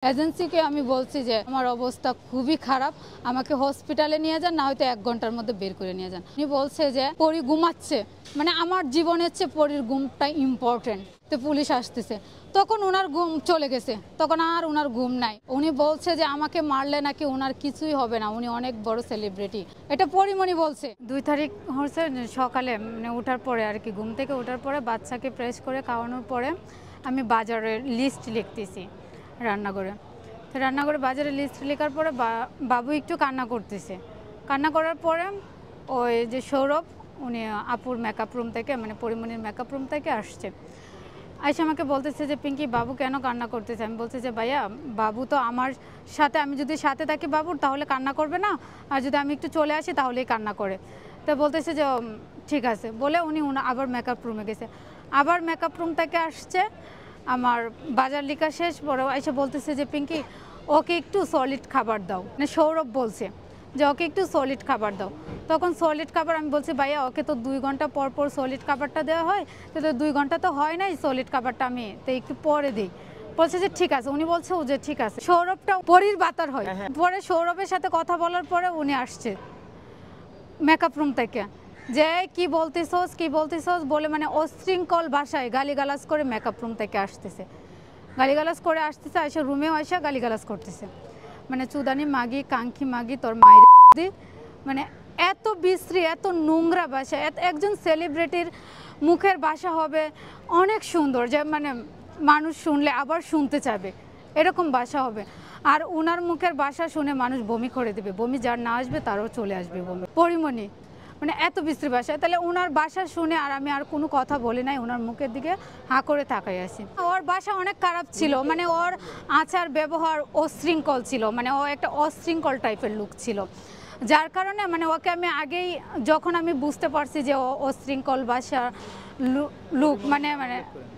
এজেন্সিকে আমি বলছি যে আমার অবস্থা খুবই খারাপ, আমাকে হসপিটালে নিয়ে যান, না হয়তো 1 ঘন্টার মধ্যে বের করে নিয়ে যান। উনি বলছে যে পরি ঘুমাচ্ছে, মানে আমার জীবনের চেয়ে পরির ঘুমটা ইম্পর্টেন্ট। তো পুলিশ আসতেছে, তখন ওনার ঘুম চলে গেছে, তখন আর ওনার ঘুম নাই। উনি বলছে যে আমাকে মারলে নাকি ওনার কিছুই হবে না, উনি অনেক বড় সেলিব্রিটি, এটা পরিমণি বলছে। 2 তারিখ হচ্ছে সকালে, মানে ওঠার পরে আর কি, ঘুম থেকে ওঠার পরে বাচ্চাকে প্রেস করে খাওয়ানোর পরে আমি বাজারের লিস্ট লিখতেছি রান্নাঘরে। তো রান্নাঘরে বাজারে লিস্ট লেখার পরে বাবু একটু কান্না করতেছে। কান্না করার পরে ওই যে সৌরভ, উনি আপুর মেকআপ রুম থেকে, মানে পরিমণির মেকআপ রুম থেকে আসছে, আইসা আমাকে বলতেছে যে পিঙ্কি বাবু কেন কান্না করতেছে। আমি বলছি যে ভাইয়া বাবু তো আমার সাথে, আমি যদি সাথে থাকি বাবুর তাহলে কান্না করবে না, আর যদি আমি একটু চলে আসি তাহলেই কান্না করে। তো বলতেছে যে ঠিক আছে বলে উনি আবার মেকআপ রুমে গেছে। আবার মেকআপ রুম থেকে আসছে, আমার বাজার লিখা শেষ, বড় এসে বলতেছে যে পিঙ্কি ওকে একটু সলিড খাবার দাও, মানে সৌরভ বলছে যে ওকে একটু সলিড খাবার দাও। তখন সলিড খাবার, আমি বলছি ভাইয়া ওকে তো 2 ঘন্টা পর পর সলিড খাবারটা দেওয়া হয়, তো 2 ঘন্টা তো হয় নাই, সলিড খাবারটা আমি তো একটু পরে দিই। বলছে যে ঠিক আছে, উনি বলছে ও যে ঠিক আছে। সৌরভটা পরির বাতার হয়। পরে সৌরভের সাথে কথা বলার পরে উনি আসছে মেকআপ রুম থেকে, যে কি বলতেছস বলে, মানে অশৃঙ্খল ভাষায় গালিগালাজ করে মেকআপ রুম থেকে আসতেছে, গালিগালাজ করে আসতেছে, এসে রুমেও এসে গালিগালাজ করতেছে, মানে চুদানি মাগি, কাঙ্ক্ষী মাগি, তোর মায়ের দি, মানে এত বিশ্রী, এত নোংরা ভাষা। একজন সেলিব্রিটির মুখের ভাষা হবে অনেক সুন্দর, যে মানে মানুষ শুনলে আবার শুনতে চাবে, এরকম ভাষা হবে। আর ওনার মুখের ভাষা শুনে মানুষ বমি করে দেবে, বমি যার না আসবে তারও চলে আসবে বমি। পরিমণি মানে এত বিশ্রী ভাষা, তাহলে ওনার ভাষা শুনে আর আমি আর কোনো কথা বলি নাই, ওনার মুখের দিকে হাঁ করে তাকাই আছি। ওর ভাষা অনেক খারাপ ছিল, মানে ওর আচার ব্যবহার অশৃঙ্খল ছিল, মানে ও একটা অশৃঙ্খল টাইপের লুক ছিল, যার কারণে মানে ওকে আমি আগেই, যখন আমি বুঝতে পারছি যে ও অশৃঙ্খল ভাষা লুক, মানে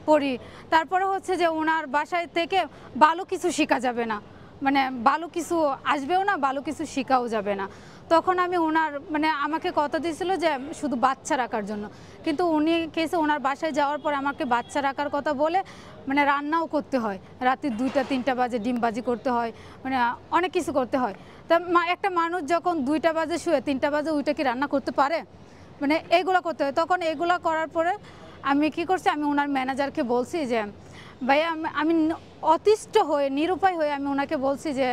পড়ি, তারপরে হচ্ছে যে ওনার বাসায় থেকে ভালো কিছু শেখা যাবে না, মানে ভালো কিছু আসবেও না, ভালো কিছু শেখাও যাবে না। তখন আমি ওনার, মানে আমাকে কথা দিয়েছিল যে শুধু বাচ্চা রাখার জন্য, কিন্তু উনি কেসে ওনার বাসায় যাওয়ার পর আমাকে বাচ্চা রাখার কথা বলে, মানে রান্নাও করতে হয়, রাতে 2টা-3টা বাজে ডিমবাজি করতে হয়, মানে অনেক কিছু করতে হয়। তা একটা মানুষ যখন 2টা বাজে শুয়ে 3টা বাজে ওইটা কি রান্না করতে পারে, মানে এইগুলো করতে হয়। তখন এগুলো করার পরে আমি কি করছি, আমি ওনার ম্যানেজারকে বলছি যে ভাইয়া আমি অতিষ্ঠ হয়ে, নিরুপায় হয়ে আমি ওনাকে বলছি যে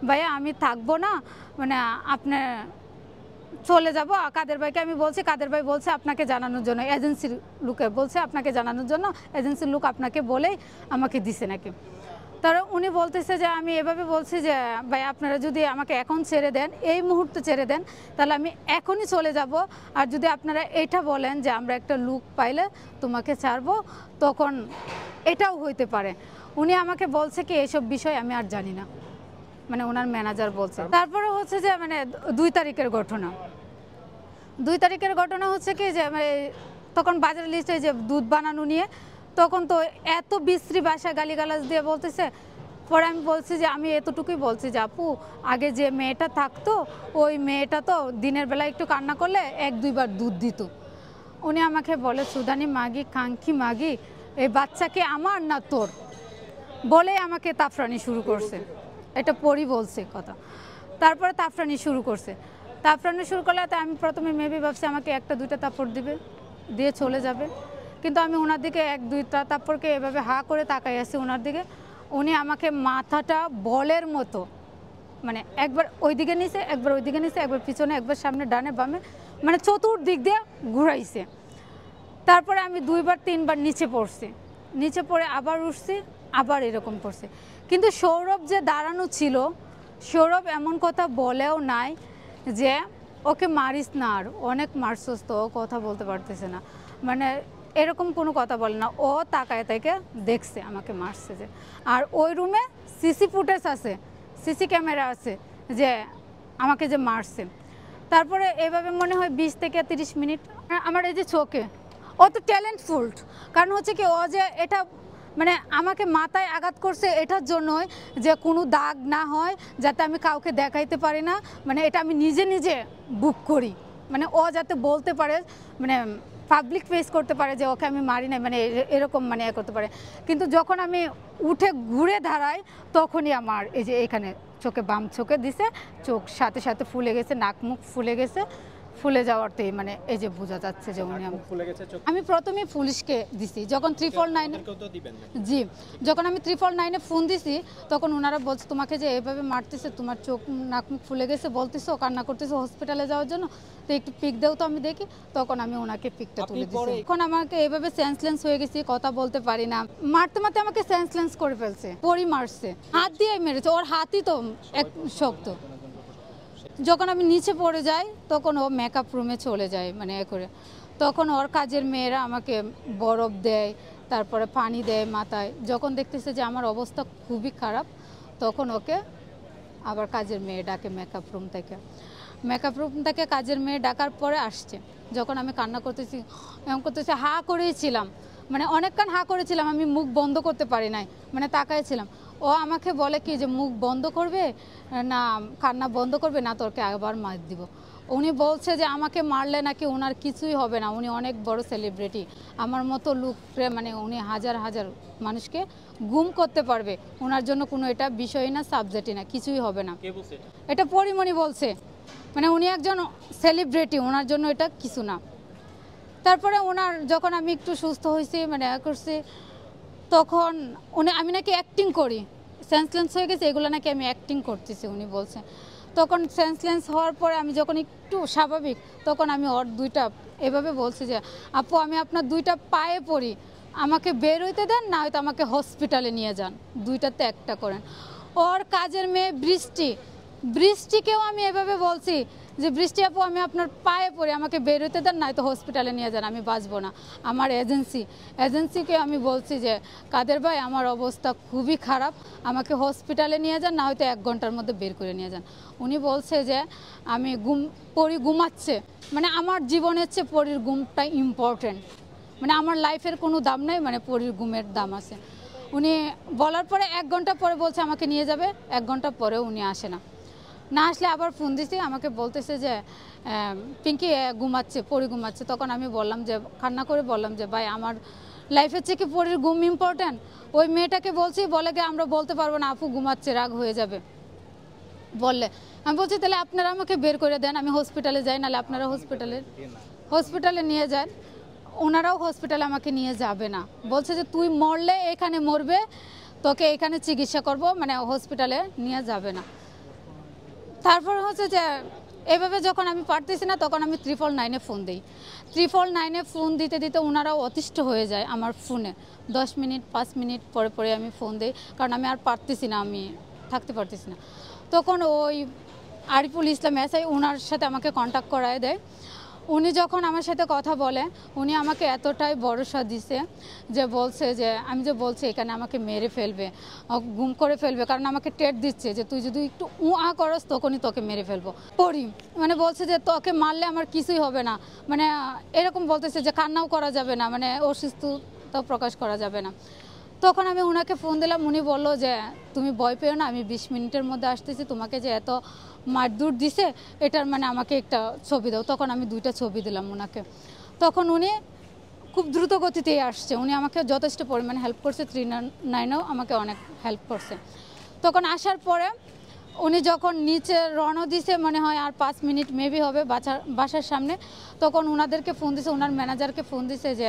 ভাইয়া আমি থাকবো না, মানে আপনি চলে যাব। কাদের ভাইকে আমি বলছি, কাদের ভাই বলছে আপনাকে জানানোর জন্য, এজেন্সির লোকে বলছে আপনাকে জানানোর জন্য, এজেন্সির লোক আপনাকে বলেই আমাকে দিছে নাকি। তারা উনি বলতেছে যে আমি এভাবে বলছি যে ভাই আপনারা যদি আমাকে এখন ছেড়ে দেন, এই মুহূর্তে ছেড়ে দেন, তাহলে আমি এখনই চলে যাব। আর যদি আপনারা এটা বলেন যে আমরা একটা লুক পাইলে তোমাকে ছাড়বো, তখন এটাও হইতে পারে। উনি আমাকে বলছে কি এইসব বিষয় আমি আর জানি না, মানে ওনার ম্যানেজার বলছে। তারপরে হচ্ছে যে মানে 2 তারিখের ঘটনা, 2 তারিখের ঘটনা হচ্ছে কি যে তখন বাজার লিস্টে যে দুধ বানানো নিয়ে, তখন তো এত বিশ্রী ভাষা গালিগালাজ দিয়ে বলতেছে। পরে আমি বলছি যে আমি এতটুকুই বলছি যে আপু আগে যে মেয়েটা থাকতো, ওই মেয়েটা তো দিনের বেলা একটু কান্না করলে 1-2 বার দুধ দিত। উনি আমাকে বলে সুদানি মাগি, কাঙ্ক্ষী মাগি, এই বাচ্চাকে আমার না তোর, বলে আমাকে তাফরানি শুরু করছে। এটা পরি বলছে কথা। তারপরে তাফরানি শুরু করছে, তাফরানি শুরু করলে তো আমি প্রথমে মেবি ভাবছি আমাকে 1-2টা তাপড় দিবে, দিয়ে চলে যাবে, কিন্তু আমি ওনার দিকে 1-2টা তাপড়কে এভাবে হা করে তাকাই আছি ওনার দিকে। উনি আমাকে মাথাটা বলের মতো, মানে একবার ওই দিকে নিছে, একবার ওই দিকে নিছে, একবার পিছনে, একবার সামনে, ডানে বামে, মানে চতুর্দিক দিয়ে ঘুরাইছে। তারপরে আমি 2-3 বার নিচে পড়ছি, নিচে পড়ে আবার উঠছি, আবার এরকম করছে। কিন্তু সৌরভ যে দাঁড়ানো ছিল, সৌরভ এমন কথা বলেও নাই যে ওকে মারিস না, আর অনেক মারছস তো, ও কথা বলতে পারতেছে না, মানে এরকম কোনো কথা বলে না। ও তাকায় থেকে দেখছে আমাকে মারছে যে। আর ওই রুমে সিসি ফুটেজ আছে, সিসি ক্যামেরা আছে যে আমাকে যে মারছে। তারপরে এভাবে মনে হয় 20 থেকে 30 মিনিট আমার এই যে চোখে, ও তো ট্যালেন্টফুল, কারণ হচ্ছে কি ও যে এটা, মানে আমাকে মাথায় আঘাত করছে এটার জন্যই যে কোনো দাগ না হয়, যাতে আমি কাউকে দেখাইতে পারি না, মানে এটা আমি নিজে নিজে বুক করি, মানে ও যাতে বলতে পারে, মানে পাবলিক ফেস করতে পারে যে ওকে আমি মারি নাই, মানে এরকম মানে করতে পারে। কিন্তু যখন আমি উঠে ঘুরে দাঁড়াই তখনই আমার এই যে এখানে চোখে বাম চোখে দিছে, চোখ সাথে সাথে ফুলে গেছে, নাক মুখ ফুলে গেছে। ফুলে যাওয়ারতেই মানে এই যে বোঝা যাচ্ছে যে উনি আমি প্রথমে পুলিশকে দিছি যখন 349 জি, যখন আমি 349-এ ফোন দিছি তখন ওনারা বলছে তোমাকে যে এভাবে মারতেছে, তোমার চোখ নাক মুখ ফুলে গেছে বলতেছো, কান্না করতেছো হসপিটালে যাওয়ার জন্য, তো একটু পিক দাও তো আমি দেখি। তখন আমি ওনাকে পিকটা তুলে দিছি। এখন আমাকে এভাবে সেন্সলেন্স হয়ে গেছি, কথা বলতে পারি না। মারতে মারতে আমাকে সেন্সলেন্স করে ফেলছে, পরি মারছে, হাত দিয়ে মেরেছে, ওর হাতই তো এক শক্ত। যখন আমি নিচে পড়ে যাই তখন ও মেকআপ রুমে চলে যায় মানে করে। তখন ওর কাজের মেয়েরা আমাকে বরফ দেয়, তারপরে পানি দেয় মাথায়। যখন দেখতেছে যে আমার অবস্থা খুবই খারাপ তখন ওকে আবার কাজের মেয়ে ডাকে মেকআপ রুম থেকে কাজের মেয়ে ডাকার পরে আসছে। যখন আমি কান্না করতেছি এমন করতেছি, হা করেছিলাম, মানে অনেকক্ষণ হা করেছিলাম, আমি মুখ বন্ধ করতে পারি নাই, মানে তাকাইছিলাম। ও আমাকে বলে কি যে মুখ বন্ধ করবে না কান্না বন্ধ করবে না তোকে আবার মার দিব। উনি বলছে যে আমাকে মারলে নাকি ওনার কিছুই হবে না, উনি অনেক বড় সেলিব্রিটি, আমার মতো লোককে মানে উনি হাজার হাজার মানুষকে গুম করতে পারবে, ওনার জন্য কোনো এটা বিষয় না, সাবজেক্টই না, কিছুই হবে না। এটা পরিমণি বলছে, মানে উনি একজন সেলিব্রিটি, ওনার জন্য এটা কিছু না। তারপরে ওনার যখন আমি একটু সুস্থ হয়েছি মানে করছি তখন আমি নাকি অ্যাক্টিং করি, সেন্সলেন্স হয়ে গেছে এগুলো নাকি আমি অ্যাক্টিং করতেছি উনি বলছে। তখন সেন্সলেন্স হওয়ার পরে আমি যখন একটু স্বাভাবিক তখন আমি ওর দুইটা এভাবে বলছি যে আপু আমি আপনার দুইটা পায়ে পড়ি, আমাকে বের হইতে দেন, না হয়তো আমাকে হসপিটালে নিয়ে যান, দুইটাতে একটা করেন। ওর কাজের মেয়ে বৃষ্টিকেও আমি এভাবে বলছি যে বৃষ্টি আপু আমি আপনার পায়ে পড়ি, আমাকে বের হইতে দেন, না হয়তো হসপিটালে নিয়ে যান, আমি বাঁচবো না। আমার এজেন্সিকে আমি বলছি যে কাদের ভাই আমার অবস্থা খুবই খারাপ, আমাকে হসপিটালে নিয়ে যান, না হয়তো 1 ঘন্টার মধ্যে বের করে নিয়ে যান। উনি বলছে যে আমি পরি ঘুমাচ্ছে, মানে আমার জীবনের চেয়ে পরির ঘুমটা ইম্পর্টেন্ট, মানে আমার লাইফের কোনো দাম নাই, মানে পরির ঘুমের দাম আছে। উনি বলার পরে 1 ঘন্টা পরে বলছে আমাকে নিয়ে যাবে, 1 ঘন্টা পরেও উনি আসে না। না আসলে আবার ফোন দিছি, আমাকে বলতেছে যে পিঙ্কি ঘুমাচ্ছে, পরি ঘুমাচ্ছে। তখন আমি বললাম যে কান্না করে বললাম যে ভাই আমার লাইফের চেয়ে কি পরির ঘুম ইম্পর্টেন্ট? ওই মেয়েটাকে বলছি, বলে গিয়ে আমরা বলতে পারবো না, আপু ঘুমাচ্ছে, রাগ হয়ে যাবে বললে। আমি বলছি তাহলে আপনারা আমাকে বের করে দেন, আমি হসপিটালে যাই, নাহলে আপনারা হসপিটালে নিয়ে যান। ওনারাও হসপিটালে আমাকে নিয়ে যাবে না, বলছে যে তুই মরলে এখানে মরবে, তোকে এখানে চিকিৎসা করব, মানে হসপিটালে নিয়ে যাবে না। তারপর হচ্ছে যে এভাবে যখন আমি পারতেছি না তখন আমি 999-এ ফোন দিই। 999-এ ফোন দিতে দিতে ওনারাও অতিষ্ঠ হয়ে যায় আমার ফোনে। 10 মিনিট 5 মিনিট পরে পরে আমি ফোন দিই, কারণ আমি আর পারতেছি না, আমি থাকতে পারতেছি না। তখন ওই আরিফুল ইসলাম এসআই ওনার সাথে আমাকে কন্ট্যাক্ট করায় দেয়। উনি যখন আমার সাথে কথা বলে উনি আমাকে এতটাই ভরসা দিছে যে বলছে যে আমি যে বলছি এখানে আমাকে মেরে ফেলবে, গুম করে ফেলবে, কারণ আমাকে টেট দিচ্ছে যে তুই যদি একটু করস তখনই তোকে মেরে ফেলবো। পড়ি মানে বলছে যে তোকে মারলে আমার কিছুই হবে না, মানে এরকম বলতেছে যে কান্নাও করা যাবে না, মানে অসুস্থতা প্রকাশ করা যাবে না। তখন আমি ওনাকে ফোন দিলাম, উনি বললো যে তুমি ভয় পেও না, আমি 20 মিনিটের মধ্যে আসতেছি, তোমাকে যে এত মারধর দিছে এটার মানে আমাকে একটা ছবি দাও। তখন আমি 2টা ছবি দিলাম ওনাকে। তখন উনি খুব দ্রুত গতিতেই আসছে, উনি আমাকে যথেষ্ট পরিমাণে হেল্প করছে, 399-এও আমাকে অনেক হেল্প করছে। তখন আসার পরে উনি যখন নিচে রওনা দিছে মনে হয় আর 5 মিনিট মেবি হবে বাসার সামনে, তখন ওনাদেরকে ফোন দিছে, ওনার ম্যানেজারকে ফোন দিছে যে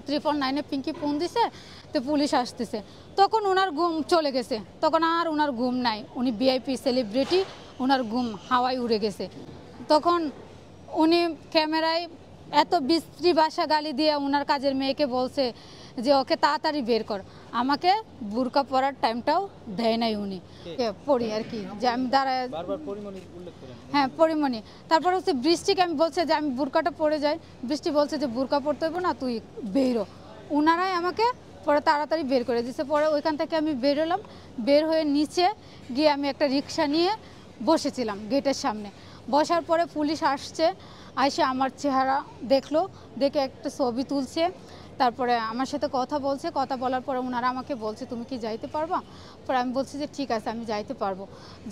349-এ পিঙ্কি ফোন দিছে, তো পুলিশ আসতেছে। তখন ওনার ঘুম চলে গেছে, তখন আর ওনার ঘুম নাই, উনি ভিআইপি সেলিব্রিটি, ওনার ঘুম হাওয়ায় উড়ে গেছে। তখন উনি ক্যামেরায় এত বিশ্রী ভাষা গালি দিয়ে ওনার কাজের মেয়েকে বলছে যে ওকে তাড়াতাড়ি বের কর, আমাকে বুরকা পরার টাইমটাও দেয় নাই উনি, পড়ি আর কি যে আমি দাঁড়ায়। হ্যাঁ পরিমণি। তারপর হচ্ছে বৃষ্টিকে আমি বলছে যে আমি বুরকাটা পরে যাই, বৃষ্টি বলছে যে বুরকা পরতে হইব না, তুই বেরো। ওনারাই আমাকে পরে তাড়াতাড়ি বের করে দিছে। পরে ওইখান থেকে আমি বেরোলাম, বের হয়ে নিচে গিয়ে আমি একটা রিক্সা নিয়ে বসেছিলাম গেটের সামনে। বসার পরে পুলিশ আসছে, এসে আমার চেহারা দেখলো, দেখে একটা ছবি তুলছে, তারপরে আমার সাথে কথা বলছে, কথা বলার পরে ওনারা আমাকে বলছে তুমি কি যাইতে পারবা? পরে আমি বলছি যে ঠিক আছে আমি যাইতে পারবো।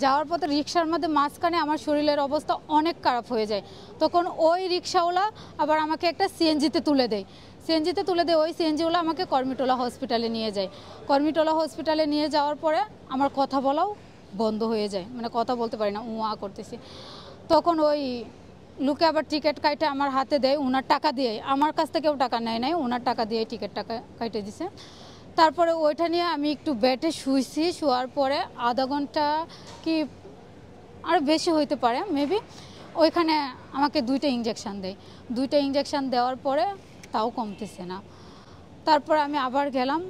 যাওয়ার পথে রিক্সার মধ্যে মাঝখানে আমার শরীরের অবস্থা অনেক খারাপ হয়ে যায়। তখন ওই রিক্সাওয়ালা আবার আমাকে একটা সিএনজিতে তুলে দেয়। সিএনজিতে তুলে দেয়, ওই সিএনজিওয়ালা আমাকে কর্মীটোলা হসপিটালে নিয়ে যায়। কর্মীটোলা হসপিটালে নিয়ে যাওয়ার পরে আমার কথা বলাও বন্ধ হয়ে যায়, মানে কথা বলতে পারি না, উয়া করতেছি। তখন ওই লোকে আবার টিকিট কাটে আমার হাতে দেয়, ওনার টাকা দিয়ে, আমার কাছ থেকেও টাকা নেয় নাই, ওনার টাকা দিয়ে টিকিট টাকা কাটে দিছে। তারপরে ওইটা নিয়ে আমি একটু বেডে শুয়েছি, শোয়ার পরে আধা ঘন্টা কি আর বেশি হইতে পারে মেবি, ওইখানে আমাকে 2টা ইঞ্জেকশান দেয়। 2টা ইঞ্জেকশান দেওয়ার পরে তাও কমতেছে না। তারপর আমি আবার গেলাম।